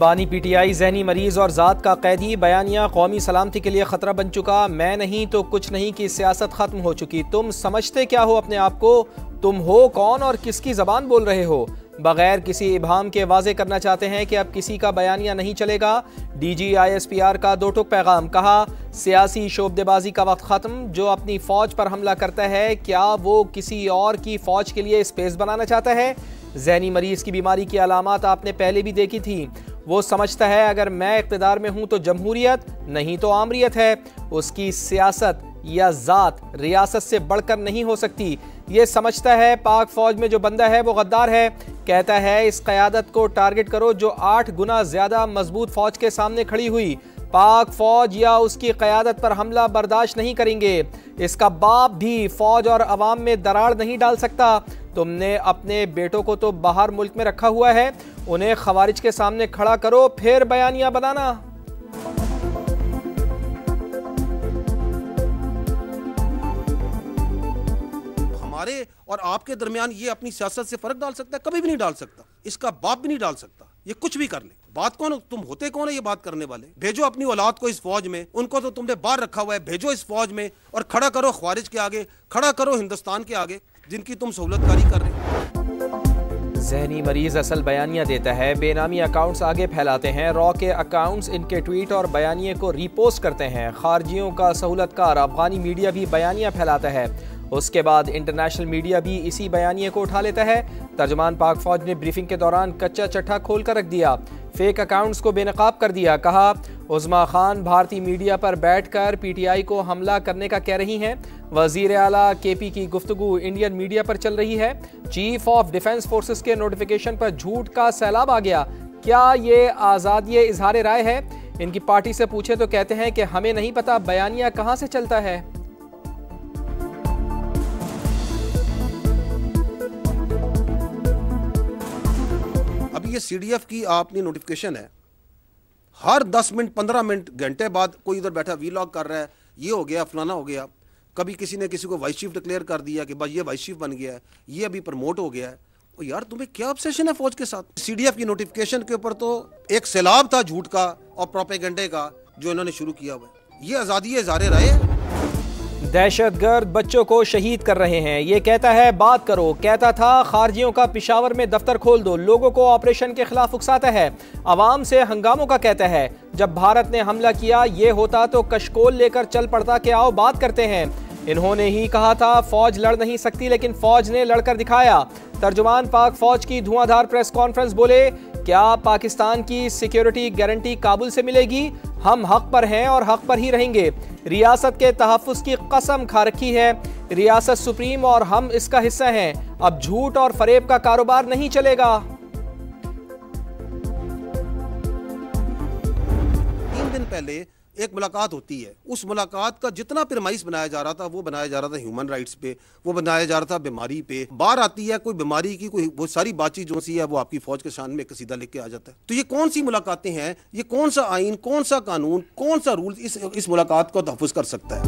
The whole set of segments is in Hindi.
बानी पीटीआई जहनी मरीज और ज़ात का कैदी, बयानिया कौमी सलामती के लिए खतरा बन चुका। मैं नहीं तो कुछ नहीं की सियासत खत्म हो चुकी। तुम समझते क्या हो अपने आप को? तुम हो कौन और किसकी जबान बोल रहे हो? बगैर किसी इबाहम के वाजे करना चाहते हैं कि अब किसी का बयानिया नहीं चलेगा। DGISPR का दो टुक पैगाम, कहा सियासी शोबदेबाजी का वक्त खत्म। जो अपनी फौज पर हमला करता है, क्या वो किसी और की फौज के लिए स्पेस बनाना चाहता है? जहनी मरीज की बीमारी की अलामात आपने पहले भी देखी थी। वो समझता है अगर मैं इक़्तिदार में हूं तो जमहूरियत, नहीं तो आमरियत है। उसकी सियासत या ज़ात रियासत से बढ़कर नहीं हो सकती। ये समझता है पाक फौज में जो बंदा है वो गद्दार है। कहता है इस क़यादत को टारगेट करो जो 8 गुना ज़्यादा मजबूत फौज के सामने खड़ी हुई। पाक फौज या उसकी क़यादत पर हमला बर्दाश्त नहीं करेंगे। इसका बाप भी फौज और अवाम में दरार नहीं डाल सकता। तुमने अपने बेटों को तो बाहर मुल्क में रखा हुआ है, उन्हें खवारिज के सामने खड़ा करो फिर बयानिया बनाना। हमारे और आपके दरमियान ये अपनी सियासत से फर्क डाल सकता है? कभी भी नहीं डाल सकता। इसका बाप भी नहीं डाल सकता। ये कुछ भी कर ले। बात कौन, तुम होते कौन है ये बात करने वाले? भेजो अपनी औलाद को इस फौज में, उनको तो तुमने बाहर रखा हुआ है, भेजो इस फौज में और खड़ा करो ख्वारिज के आगे, खड़ा करो हिंदुस्तान के आगे जिनकी तुम सहूलतकारी कर रहे हो। जहनी मरीज असल बयानिया देता है, बेनामी अकाउंट्स आगे फैलाते हैं। रॉ के अकाउंट्स इनके ट्वीट और बयानिए को रीपोस्ट करते हैं। खारजियों का सहूलतकार अफगानी मीडिया भी बयानिया फैलाता है। उसके बाद इंटरनेशनल मीडिया भी इसी बयानिए को उठा लेता है। तर्जमान पाक फौज ने ब्रीफिंग के दौरान कच्चा चट्टा खोल कर रख दिया, फेक अकाउंट्स को बेनकाब कर दिया। कहा उज़्मा खान भारतीय मीडिया पर बैठकर PTI को हमला करने का कह रही हैं। वज़ीर आला KP की गुफ्तगू इंडियन मीडिया पर चल रही है। चीफ ऑफ डिफेंस फोर्सेस के नोटिफिकेशन पर झूठ का सैलाब आ गया। क्या ये आज़ादी इजहार राय है? इनकी पार्टी से पूछे तो कहते हैं कि हमें नहीं पता बयानिया कहाँ से चलता है। ये CDF की आपने नोटिफिकेशन है, हर 10 मिनट 15 मिनट घंटे बाद कोई इधर बैठा वीलॉग कर रहा है, ये हो गया फलाना हो गया। कभी किसी ने किसी को वाइस चीफ डिक्लेयर कर दिया कि भाई ये वाइस चीफ बन गया है, ये अभी प्रमोट हो गया है। और यार तुम्हें क्या ऑब्सेशन है फौज के साथ? CDF की नोटिफिकेशन के ऊपर तो एक सैलाब था झूठ का और प्रोपेगेंडे का जो इन्होंने शुरू किया हुआ है। ये आज़ादी इज़हार राय है। दहशतगर्द बच्चों को शहीद कर रहे हैं, ये कहता है बात करो। कहता था खारजियों का पिशावर में दफ्तर खोल दो, लोगों को ऑपरेशन के खिलाफ उकसाता है। अवाम से हंगामों का कहता है। जब भारत ने हमला किया ये होता तो कशकोल लेकर चल पड़ता कि आओ बात करते हैं। इन्होंने ही कहा था फौज लड़ नहीं सकती, लेकिन फौज ने लड़कर दिखाया। तर्जुमान पाक फौज की धुआंधार प्रेस कॉन्फ्रेंस, बोले क्या पाकिस्तान की सिक्योरिटी गारंटी काबुल से मिलेगी? हम हक पर हैं और हक पर ही रहेंगे। रियासत के तहफ्फुज़ की कसम खा रखी है। रियासत सुप्रीम और हम इसका हिस्सा हैं। अब झूठ और फरेब का कारोबार नहीं चलेगा। 3 दिन पहले एक मुलाकात होती है, उस मुलाकात का जितना प्रेमाइस बनाया जा रहा था वो बनाया जा रहा था ह्यूमन राइट्स पे, वो बनाया जा रहा था बीमारी पे। बाहर आती है कोई बीमारी की कोई वो सारी बातचीत जो सी है वो आपकी फौज के शान में कसीदा लेके आ जाता है। तो ये कौन सी मुलाकातें हैं? ये कौन सा आइन, कौन सा कानून, कौन सा रूल इस मुलाकात को तहफ़्फ़ुज़ कर सकता है?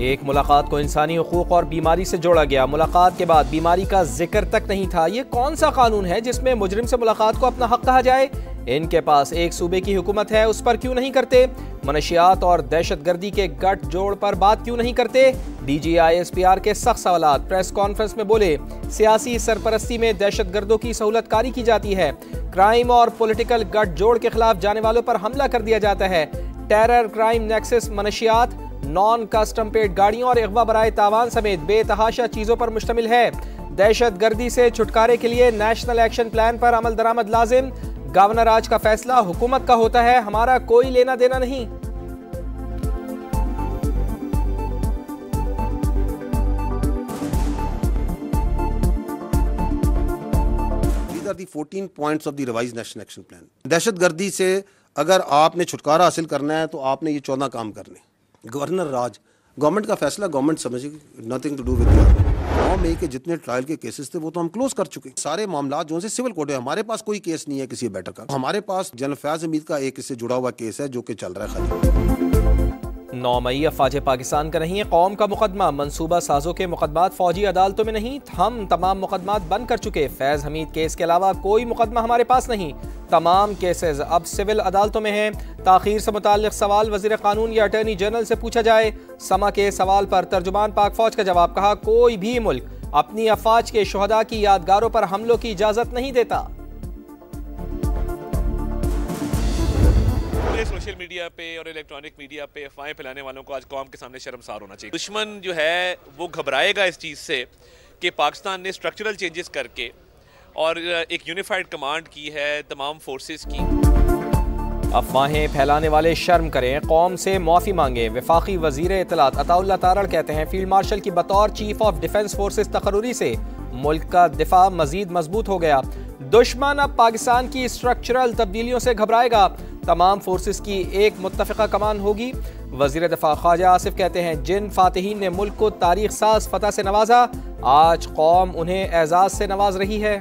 एक मुलाकात को इंसानी हुकूक और बीमारी से जोड़ा गया। मुलाकात के बाद बीमारी का जिक्र तक नहीं था। ये कौन सा कानून है जिसमें मुजरिम से मुलाकात को अपना हक कहा जाए? इनके पास एक सूबे की हुकूमत है, उस पर क्यों नहीं करते? मनशियात और दहशतगर्दी के गठ जोड़ पर बात क्यों नहीं करते? DGISPR के सख्त सवालात। प्रेस कॉन्फ्रेंस में बोले सियासी सरपरस्ती में दहशतगर्दों की सहूलतकारी की जाती है। क्राइम और पॉलिटिकल गठ जोड़ के खिलाफ जाने वालों पर हमला कर दिया जाता है। टेरर, क्राइम, नेक्सस, मनशियात, नॉन कस्टम पेड गाड़ियों और अगवा बराए तावान समेत बेतहाशा चीजों पर मुश्तमिल है। दहशतगर्दी से छुटकारे के लिए नेशनल एक्शन प्लान पर अमल दरामद लाजिम। गवर्नर आज का फैसला हुकूमत का होता है, हमारा कोई लेना देना नहीं। These are the 14 points of the revised national action plan. दहशतगर्दी से अगर आपने छुटकारा हासिल करना है तो आपने ये 14 काम करने। गवर्नर राज, गवर्नमेंट का फैसला, गवर्नमेंट समझेगी, नथिंग टू डू विद 9 मई के जितने ट्रायल के केसेस थे वो तो हम क्लोज कर चुके। सारे मामला जो से सिविल कोर्ट है, हमारे पास कोई केस नहीं है किसी बेटर का। हमारे पास जनरल फैज हमीद का एक इससे जुड़ा हुआ केस है जो कि चल रहा है खाली। 9 मई अफवाज पाकिस्तान का नहीं है, कौम का मुकदमा। मनसूबा साजों के मुकदमात फौजी अदालतों में नहीं, हम तमाम मुकदमात बंद कर चुके। फैज़ हमीद केस के अलावा कोई मुकदमा हमारे पास नहीं, तमाम केसेस अब सिविल अदालतों में हैं। ताखीर से मुताल्लिक सवाल वज़ीर कानून या अटॉर्नी जनरल से पूछा जाए। समा के सवाल पर तर्जुमान पाक फौज का जवाब, कहा कोई भी मुल्क अपनी अफवाज के शुहदा की यादगारों पर हमलों की इजाजत नहीं देता। सोशल मीडिया पे और इलेक्ट्रॉनिक मीडिया पे अफवाहें फैलाने वालों को आज कौम के सामने शर्मसार होना चाहिए। दुश्मन जो है वो घबराएगा इस चीज़ से कि पाकिस्तान ने स्ट्रक्चरल चेंजेस करके और एक यूनिफाइड कमांड की है तमाम फोर्सेस की। अफवाहें फैलाने वाले शर्म करें, कौम से माफ़ी मांगे। वफाकी वज़ीर इत्तलात अताउल्लाह तारड़ कहते हैं फील्ड मार्शल की बतौर चीफ ऑफ डिफेंस फोर्सेस तकर्रुरी से मुल्क का दिफा मजीद मजबूत हो गया। दुश्मन अब पाकिस्तान की स्ट्रक्चरल तब्दीलियों से घबराएगा। तमाम फोर्सेस की एक मुत्तफ़िका कमान होगी। वज़ीर दफ़ा ख्वाजा आसिफ कहते हैं जिन फातिहीन ने मुल्क को तारीख साज फतह से नवाजा, आज कौम उन्हें एजाज़ से नवाज रही है।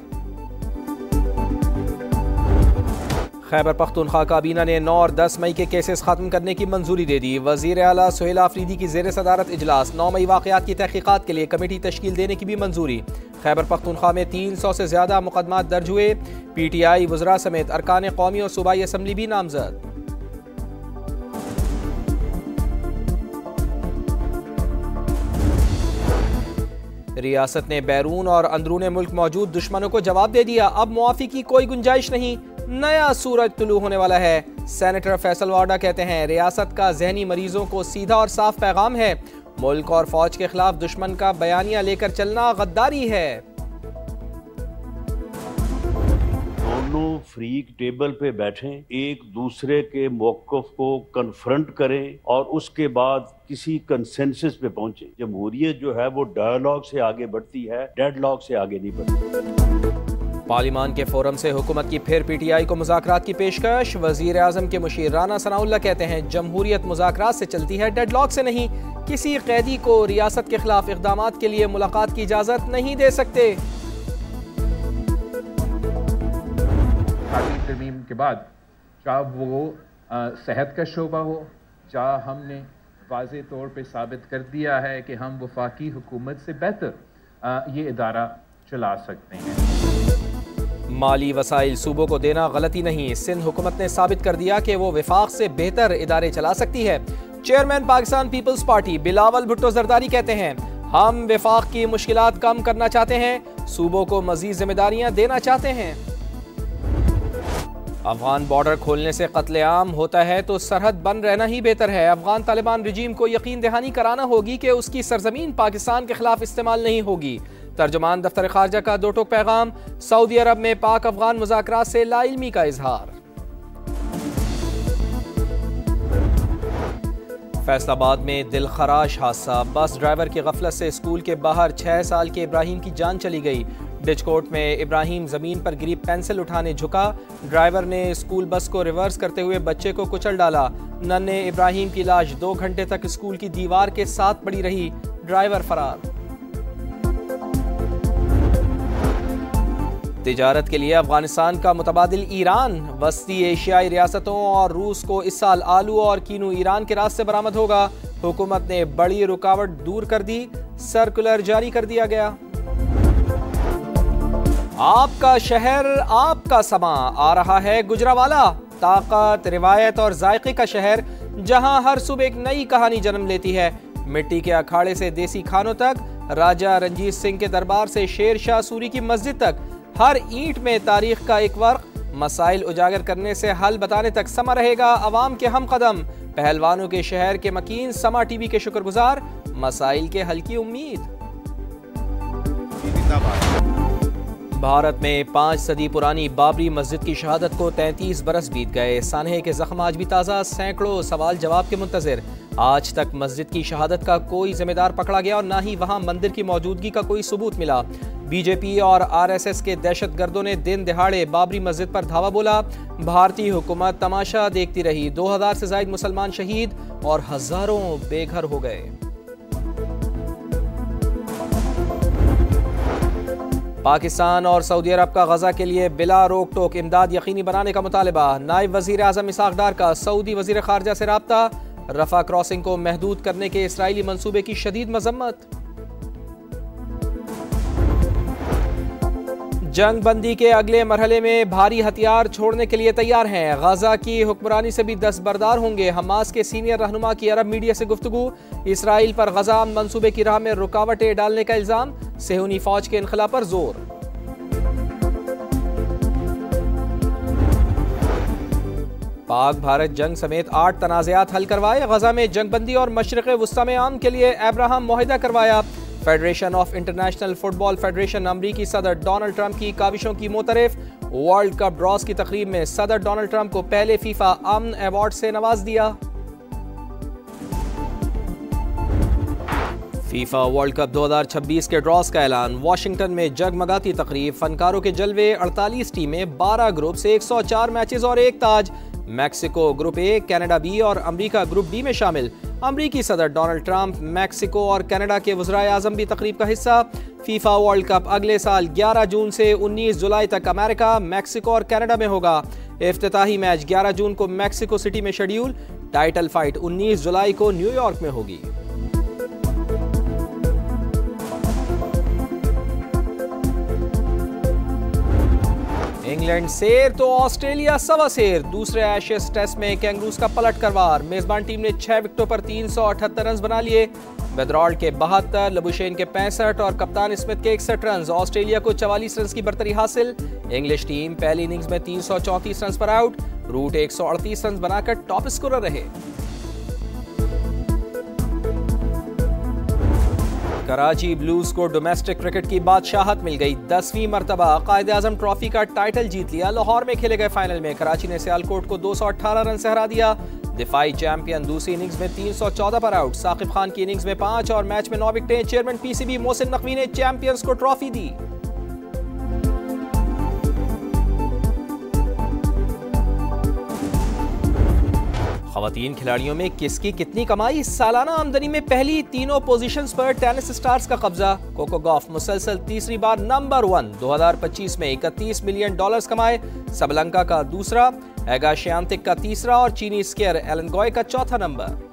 खैबर पख्तूनख्वा काबीना ने 9 और 10 मई के केसेस खत्म करने की मंजूरी दे दी। वज़ीर आला सुहेल आफरीदी की ज़ेर सदारत इजलास। 9 मई वाक़यात की तहक़ीक़ात के लिए कमेटी तश्कील देने की भी मंजूरी। खैबर पख्तूनख्वा में 300 से ज़्यादा मुकदमात दर्ज हुए। PTI वज़रा समेत अरकान कौमी और सूबाई असम्बली भी नामजद। रियासत ने बैरून और अंदरून मुल्क मौजूद दुश्मनों को जवाब दे दिया, अब मुआफ़ी की कोई गुंजाइश नहीं, नया सूरज तुलू होने वाला है। सेनेटर फैसल वाडा कहते हैं रियासत का जहनी मरीजों को सीधा और साफ पैगाम है, मुल्क और फौज के खिलाफ दुश्मन का बयानिया लेकर चलना गद्दारी है। दोनों फ्रीक टेबल पे बैठें, एक दूसरे के मौक़िफ़ को कन्फ्रंट करें और उसके बाद किसी कंसेंसस पे पहुंचे। जमहूरियत जो है वो डायलॉग से आगे बढ़ती है, डेडलॉग से आगे नहीं बढ़ती। पार्लिमान के फोरम से हुकूमत की फिर PTI को मुज़ाकरात की पेशकश। वज़ीर आज़म के मुशीर राना सनाउल्लाह कहते हैं जमहूरियत मुज़ाकरात से चलती है, डेडलॉग से नहीं। किसी कैदी को रियासत के खिलाफ इक़दामात के लिए मुलाकात की इजाज़त नहीं दे सकते। तरमीम के बाद चाहे वो सेहत का शोबा हो, चाहे हमने वाज़े तौर पे साबित कर दिया है कि हम वफाकी हुकूमत से बेहतर ये इदारा चला सकते हैं। माली वसाइल सूबों को देना गलती नहीं, सिंध हुकूमत ने साबित कर दिया कि वो विफाक से बेहतर इदारे चला सकती है। चेयरमैन पाकिस्तान पीपल्स पार्टी बिलावल भुट्टो जरदारी कहते हैं हम विफाक की मुश्किलात कम करना चाहते हैं, सूबों को मजीद जिम्मेदारियां देना चाहते हैं। अफगान बॉर्डर खोलने से कत्लेआम होता है तो सरहद बंद रहना ही बेहतर है। अफगान तालिबान रजीम को यकीन दहानी कराना होगी कि उसकी सरजमीन पाकिस्तान के खिलाफ इस्तेमाल नहीं होगी। तर्जुमान दफ्तर खारजा का दो टोक पैगाम। सऊदी अरब में पाक अफगान मुज़ाकरात से लाइल्मी का इजहार। फैसलाबाद में दिलखराश हादसा, बस ड्राइवर की गफलत से स्कूल के बाहर 6 साल के इब्राहिम की जान चली गई। डिचकोट में इब्राहिम जमीन पर गिरी पेंसिल उठाने झुका, ड्राइवर ने स्कूल बस को रिवर्स करते हुए बच्चे को कुचल डाला। नन्हे इब्राहिम की लाश 2 घंटे तक स्कूल की दीवार के साथ पड़ी रही, ड्राइवर फरार। तिजारत के लिए अफगानिस्तान का मुतबादिल ईरान, वस्ती एशियाई रियासतों और रूस को इस साल आलू और कीनू ईरान के रास्ते बरामद होगा। हुकूमत ने बड़ी रुकावट दूर कर दी, सर्कुलर जारी कर दिया गया। आपका शहर आपका समा, आ रहा है गुजरावाला, ताकत रिवायत और जायके का शहर जहां हर सुबह एक नई कहानी जन्म लेती है। मिट्टी के अखाड़े से देसी खानों तक, राजा रंजीत सिंह के दरबार से शेर शाह सूरी की मस्जिद तक, हर ईंट में तारीख का एक वर्क, मसाइल उजागर करने से हल बताने तक समा रहेगा अवाम के हम कदम। पहलवानों के शहर के मकीन समा टीवी के शुक्रगुजार, मसाइल के हल की उम्मीद। भारत में 5 सदी पुरानी बाबरी मस्जिद की शहादत को 33 बरस बीत गए। सानहे के जख्म आज भी ताज़ा, सैकड़ों सवाल जवाब के मुंतज़िर। आज तक मस्जिद की शहादत का कोई जिम्मेदार पकड़ा गया और ना ही वहाँ मंदिर की मौजूदगी का कोई सबूत मिला। BJP और RSS के दहशतगर्दों ने दिन दिहाड़े बाबरी मस्जिद पर धावा बोला। भारतीय हुकूमत तमाशा देखती रही, 2000 से ज़ायद मुसलमान शहीद और हज़ारों बेघर हो गए। पाकिस्तान और सऊदी अरब का गजा के लिए बिला रोक टोक इमदाद यकीनी बनाने का मुतालबा। नायब वज़ीर आज़म इसहाक डार का सऊदी वज़ीर ख़ारजा से राब्ता, रफा क्रॉसिंग को महदूद करने के इसराइली मंसूबे की शदीद मजम्मत। जंग बंदी के अगले मरहले में भारी हथियार छोड़ने के लिए तैयार हैं। गाजा की हुक्मरानी से भी दस्तबरदार होंगे। हमास के सीनियर रहनुमा की अरब मीडिया से गुफ्तगू। इसराइल पर गजा मंसूबे की राह में रुकावटें डालने का इल्जाम। सेहूनी फौज के इनखला पर जोर। पाक भारत जंग समेत 8 तनाज़ात हल करवाए। गजा में जंगबंदी और मशरिक़ वुस्ता में आम के लिए अब्राहम मुआहिदा करवाया। Federation of international football federation अमरीकी सदर डोनाल्ड ट्रंप की काविशों की मोतरफ। वर्ल्ड कप ड्रॉस की तकरीब में सदर डोनाल्ड ट्रंप को पहले फीफा अमन अवार्ड से नवाज दिया। फीफा वर्ल्ड कप 2026 के ड्रॉस का ऐलान। वाशिंगटन में जगमगाती तकरीब, फनकारों के जलवे, 48 टीमें, 12 ग्रुप से 104 मैचेस और एक ताज। Mexico group A, Canada B और अमेरिका ग्रुप डी में शामिल। अमरीकी सदर डोनाल्ड ट्रंप, मैक्सिको और कनाडा के वज़राए आज़म भी तकरीब का हिस्सा। फीफा वर्ल्ड कप अगले साल 11 जून से 19 जुलाई तक अमेरिका, मैक्सिको और कनाडा में होगा। इफ्तिताही मैच 11 जून को मैक्सिको सिटी में शेड्यूल। टाइटल फाइट 19 जुलाई को न्यूयॉर्क में होगी। इंग्लैंड शेर तो ऑस्ट्रेलिया सवा शेर। दूसरे एशेज टेस्ट में कैंगरूज का पलट करवार। मेजबान टीम ने 6 विकेटों पर 378 रन बना लिए। बेदरॉल्ड के 72, लबुशेन के 65 और कप्तान स्मिथ के 61 रन। ऑस्ट्रेलिया को 44 रन की बरतरी हासिल। इंग्लिश टीम पहली इनिंग्स में 334 रन पर आउट। रूट 138 रन बनाकर टॉप स्कोरर रहे। कराची ब्लूज को डोमेस्टिक क्रिकेट की बादशाहत मिल गई। 10वीं मरतबा कायद-ए-आज़म ट्रॉफी का टाइटल जीत लिया। लाहौर में खेले गए फाइनल में कराची ने सियालकोट को 218 रन से हरा दिया। दिफाई चैंपियन दूसरी इनिंग्स में 314 पर आउट। साकिब खान की इनिंग्स में 5 और मैच में 9 विकेटें। चेयरमैन पीसीबी मोहसिन नकवी ने चैंपियंस को ट्रॉफी दी। ख़वातीन खिलाड़ियों में किसकी कितनी कमाई। सालाना आमदनी में पहली तीनों पोजीशंस पर टेनिस स्टार्स का कब्जा। कोको गॉफ मुसलसल तीसरी बार नंबर 1। 2025 में $31 मिलियन कमाए। सबलंका का दूसरा, एगा श्यांतिक का तीसरा और चीनी स्कीयर एलन गॉय का चौथा नंबर।